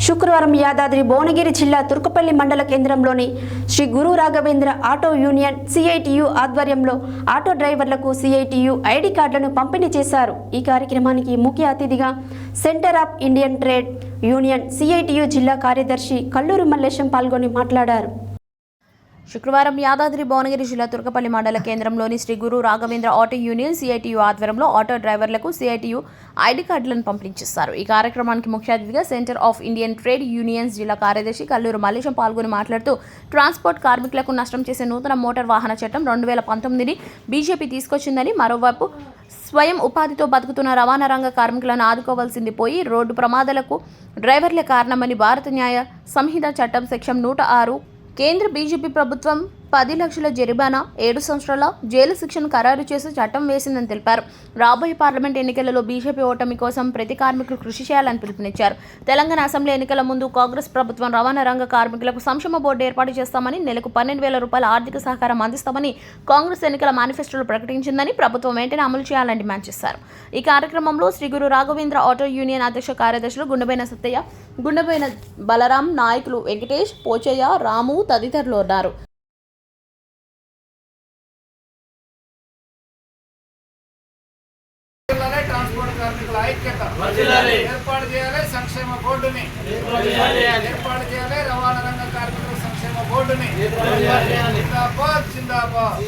శుక్రవారం యాదాద్రి భువనగిరి జిల్లా తుర్కపల్లి మండల కేంద్రంలోని Shri Guru Raghavendra auto union CITU ఆధ్వర్యంలో ఆటో డ్రైవర్లకు సిఐటియు ఐడి కార్డులను పంపిణీ చేశారు. ఈ కార్యక్రమానికి ముఖ్య అతిథిగా centre of Indian trade union CITU జిల్లా కార్యదర్శి కల్లూరు మల్లేశం పాల్గొని మాట్లాడారు. శుక్రవారం యాదాద్రి భువనగిరి జిల్లా తుర్కపల్లి మండల కేంద్రంలోని Shri Guru Raghavendra auto union CITU ఆధ్వర్యంలో ఆటో డ్రైవర్లకు సిఐటియు ఐడి కార్డులను పంపిణీ చేశారు. ఈ కార్యక్రమానికి ముఖ్య అతిథిగా centre of Indian trade unions జిల్లా కార్యదర్శి కల్లూరు మల్లేశం పాల్గొని మాట్లాడుతూ ట్రాన్స్పోర్ట్ కార్మికులకు నష్టం చేసే నూతన మోటార్ వాహన చట్టం 2019ని బీజేపీ తీసుకొచ్చిందని, మరోవైపు స్వయం ఉపాధితో బతుకుతున్న రవాణా రంగ కార్మికులను ఆదుకోవాల్సింది పోయి రోడ్డు ప్రమాదాలకు డ్రైవర్లే కారణమని, భారత న్యాయ సంహిత చట్టం సెక్షన్ 106 కేంద్ర బీజేపీ ప్రభుత్వం 10 లక్షల జరిమానా, 7 సంవత్సరాల జైలు శిక్షను ఖరారు చేసి చట్టం వేసిందని తెలిపారు. రాబోయే పార్లమెంట్ ఎన్నికలలో బీజేపీ ఓటమి కోసం ప్రతి కార్మికులు కృషి చేయాలని పిలుపునిచ్చారు. తెలంగాణ అసెంబ్లీ ఎన్నికల ముందు కాంగ్రెస్ ప్రభుత్వం రవాణా రంగ కార్మికులకు సంక్షేమ బోర్డు ఏర్పాటు చేస్తామని, నెలకు 12,000 రూపాయల ఆర్థిక సహకారం అందిస్తామని కాంగ్రెస్ ఎన్నికల మేనిఫెస్టోలో ప్రకటించిందని ప్రభుత్వం వెంటనే అమలు చేయాలని డిమాండ్ చేశారు. ఈ కార్యక్రమంలో శ్రీ గురు రాఘవేంద్ర ఆటో యూనియన్ అధ్యక్ష కార్యదర్శులు గుండెబైన సత్తయ్య, గుండెబైన బలరాం, నాయకులు వెంకటేష్, పోచయ్య, రాము తదితరులు ఉన్నారు. ట్రాన్స్పోర్ట్ కార్మికుల ఐక్యత ఏర్పాటు చేయాలి. సంక్షేమ బోర్డుని ఏర్పాటు చేయాలి. రవాణా రంగ కార్మికుల సంక్షేమ బోర్డుని జిందాబాద్ జిందాబాద్.